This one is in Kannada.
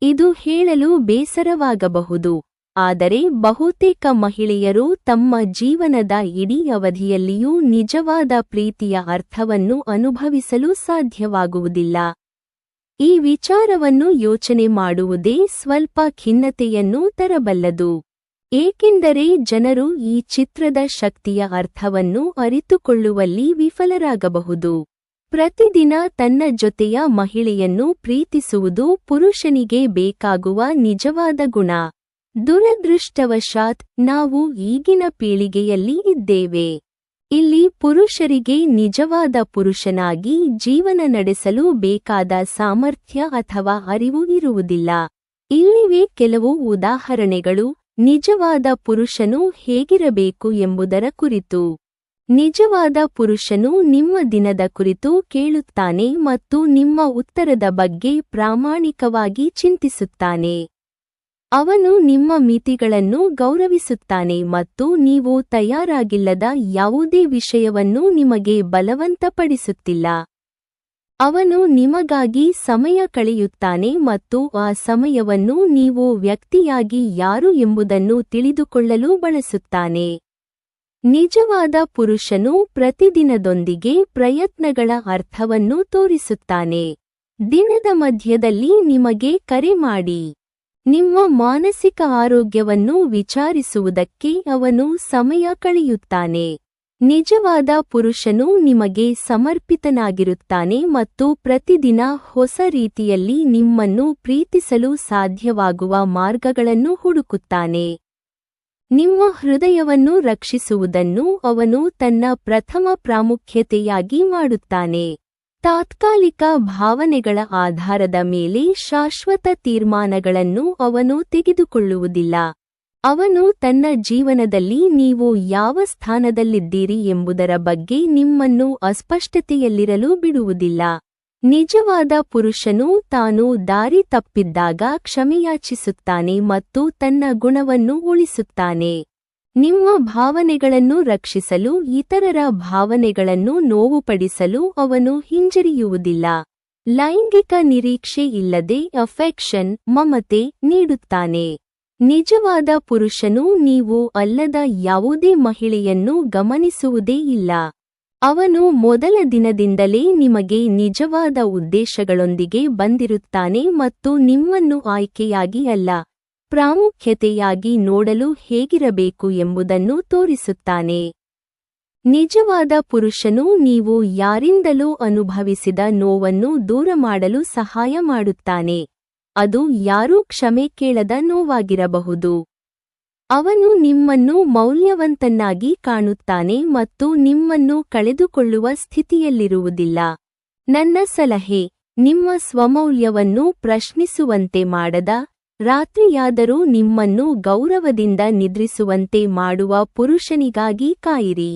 ಇದು ಹೇಳಲು ಬೇಸರವಾಗಬಹುದು, ಆದರೆ ಬಹುತೇಕ ಮಹಿಳೆಯರು ತಮ್ಮ ಜೀವನದ ಇಡೀ ಅವಧಿಯಲ್ಲಿಯೂ ನಿಜವಾದ ಪ್ರೀತಿಯ ಅರ್ಥವನ್ನು ಅನುಭವಿಸಲು ಸಾಧ್ಯವಾಗುವುದಿಲ್ಲ. ಈ ವಿಚಾರವನ್ನು ಯೋಚನೆ ಮಾಡುವುದೇ ಸ್ವಲ್ಪ ಖಿನ್ನತೆಯನ್ನು ತರಬಲ್ಲದು, ಏಕೆಂದರೆ ಜನರು ಈ ಚಿತ್ರದ ಶಕ್ತಿಯ ಅರ್ಥವನ್ನು ಅರಿತುಕೊಳ್ಳುವಲ್ಲಿ ವಿಫಲರಾಗಬಹುದು. ಪ್ರತಿದಿನ ತನ್ನ ಜೊತೆಯ ಮಹಿಳೆಯನ್ನು ಪ್ರೀತಿಸುವುದು ಪುರುಷನಿಗೆ ಬೇಕಾಗುವ ನಿಜವಾದ ಗುಣ. ದುರದೃಷ್ಟವಶಾತ್ ನಾವು ಈಗಿನ ಪೀಳಿಗೆಯಲ್ಲಿ ಇದ್ದೇವೆ. ಇಲ್ಲಿ ಪುರುಷರಿಗೆ ನಿಜವಾದ ಪುರುಷನಾಗಿ ಜೀವನ ನಡೆಸಲು ಬೇಕಾದ ಸಾಮರ್ಥ್ಯ ಅಥವಾ ಅರಿವು ಇರುವುದಿಲ್ಲ. ಇಲ್ಲಿವೆ ಕೆಲವು ಉದಾಹರಣೆಗಳು ನಿಜವಾದ ಪುರುಷನು ಹೇಗಿರಬೇಕು ಎಂಬುದರ ಕುರಿತು. ನಿಜವಾದ ಪುರುಷನು ನಿಮ್ಮ ದಿನದ ಕುರಿತು ಕೇಳುತ್ತಾನೆ ಮತ್ತು ನಿಮ್ಮ ಉತ್ತರದ ಬಗ್ಗೆ ಪ್ರಾಮಾಣಿಕವಾಗಿ ಚಿಂತಿಸುತ್ತಾನೆ. ಅವನು ನಿಮ್ಮ ಮಿತಿಗಳನ್ನು ಗೌರವಿಸುತ್ತಾನೆ ಮತ್ತು ನೀವು ತಯಾರಾಗಿಲ್ಲದ ಯಾವುದೇ ವಿಷಯವನ್ನು ನಿಮಗೆ ಬಲವಂತಪಡಿಸುತ್ತಿಲ್ಲ. ಅವನು ನಿಮಗಾಗಿ ಸಮಯ ಕಳೆಯುತ್ತಾನೆ ಮತ್ತು ಆ ಸಮಯವನ್ನು ನೀವು ವ್ಯಕ್ತಿಯಾಗಿ ಯಾರು ಎಂಬುದನ್ನು ತಿಳಿದುಕೊಳ್ಳಲು ಬಳಸುತ್ತಾನೆ. ನಿಜವಾದ ಪುರುಷನು ಪ್ರತಿದಿನದೊಂದಿಗೆ ಪ್ರಯತ್ನಗಳ ಅರ್ಥವನ್ನು ತೋರಿಸುತ್ತಾನೆ. ದಿನದ ಮಧ್ಯದಲ್ಲಿ ನಿಮಗೆ ಕರೆ ಮಾಡಿ ನಿಮ್ಮ ಮಾನಸಿಕ ಆರೋಗ್ಯವನ್ನು ವಿಚಾರಿಸುವುದಕ್ಕೆ ಅವನು ಸಮಯ ಕಳೆಯುತ್ತಾನೆ. ನಿಜವಾದ ಪುರುಷನು ನಿಮಗೆ ಸಮರ್ಪಿತನಾಗಿರುತ್ತಾನೆ ಮತ್ತು ಪ್ರತಿದಿನ ಹೊಸ ರೀತಿಯಲ್ಲಿ ನಿಮ್ಮನ್ನು ಪ್ರೀತಿಸಲು ಸಾಧ್ಯವಾಗುವ ಮಾರ್ಗಗಳನ್ನು ಹುಡುಕುತ್ತಾನೆ. ನಿಮ್ಮ ಹೃದಯವನ್ನು ರಕ್ಷಿಸುವುದನ್ನು ಅವನು ತನ್ನ ಪ್ರಥಮ ಪ್ರಾಮುಖ್ಯತೆಯಾಗಿ ಮಾಡುತ್ತಾನೆ. ತಾತ್ಕಾಲಿಕ ಭಾವನೆಗಳ ಆಧಾರದ ಮೇಲೆ ಶಾಶ್ವತ ತೀರ್ಮಾನಗಳನ್ನು ಅವನು ತೆಗೆದುಕೊಳ್ಳುವುದಿಲ್ಲ. ಅವನು ತನ್ನ ಜೀವನದಲ್ಲಿ ನೀವು ಯಾವ ಸ್ಥಾನದಲ್ಲಿದ್ದೀರಿ ಎಂಬುದರ ಬಗ್ಗೆ ನಿಮ್ಮನ್ನು ಅಸ್ಪಷ್ಟತೆಯಲ್ಲಿರಲು ಬಿಡುವುದಿಲ್ಲ. ನಿಜವಾದ ಪುರುಷನು ತಾನು ದಾರಿ ತಪ್ಪಿದ್ದಾಗ ಕ್ಷಮೆಯಾಚಿಸುತ್ತಾನೆ ಮತ್ತು ತನ್ನ ಗುಣವನ್ನು ಉಳಿಸುತ್ತಾನೆ. ನಿಮ್ಮ ಭಾವನೆಗಳನ್ನು ರಕ್ಷಿಸಲು ಇತರರ ಭಾವನೆಗಳನ್ನು ನೋವುಪಡಿಸಲು ಅವನು ಹಿಂಜರಿಯುವುದಿಲ್ಲ. ಲೈಂಗಿಕ ನಿರೀಕ್ಷೆ ಇಲ್ಲದೆ ಅಫೆಕ್ಷನ್ ಮಮತೆ ನೀಡುತ್ತಾನೆ. ನಿಜವಾದ ಪುರುಷನು ನೀವು ಅಲ್ಲದ ಯಾವುದೇ ಮಹಿಳೆಯನ್ನು ಗಮನಿಸುವುದೇ ಇಲ್ಲ. ಅವನು ಮೊದಲ ದಿನದಿಂದಲೇ ನಿಮಗೆ ನಿಜವಾದ ಉದ್ದೇಶಗಳೊಂದಿಗೆ ಬಂದಿರುತ್ತಾನೆ ಮತ್ತು ನಿಮ್ಮನ್ನು ಆಯ್ಕೆಯಾಗಿ ಅಲ್ಲ, ಪ್ರಾಮುಖ್ಯತೆಯಾಗಿ ನೋಡಲು ಹೇಗಿರಬೇಕು ಎಂಬುದನ್ನು ತೋರಿಸುತ್ತಾನೆ. ನಿಜವಾದ ಪುರುಷನು ನೀವು ಯಾರಿಂದಲೂ ಅನುಭವಿಸಿದ ನೋವನ್ನು ದೂರ ಮಾಡಲು ಸಹಾಯ ಮಾಡುತ್ತಾನೆ. ಅದು ಯಾರೂ ಕ್ಷಮೆ ಕೇಳದ ನೋವಾಗಿರಬಹುದು. ಅವನು ನಿಮ್ಮನ್ನು ಮೌಲ್ಯವಂತನಾಗಿ ಕಾಣುತ್ತಾನೆ ಮತ್ತು ನಿಮ್ಮನ್ನು ಕಳೆದುಕೊಳ್ಳುವ ಸ್ಥಿತಿಯಲ್ಲಿರುವುದಿಲ್ಲ. ನನ್ನ ಸಲಹೆ, ನಿಮ್ಮ ಸ್ವಮೌಲ್ಯವನ್ನು ಪ್ರಶ್ನಿಸುವಂತೆ ಮಾಡದ, ರಾತ್ರಿಯಾದರೂ ನಿಮ್ಮನ್ನು ಗೌರವದಿಂದ ನಿದ್ರಿಸುವಂತೆ ಮಾಡುವ ಪುರುಷನಿಗಾಗಿ ಕಾಯಿರಿ.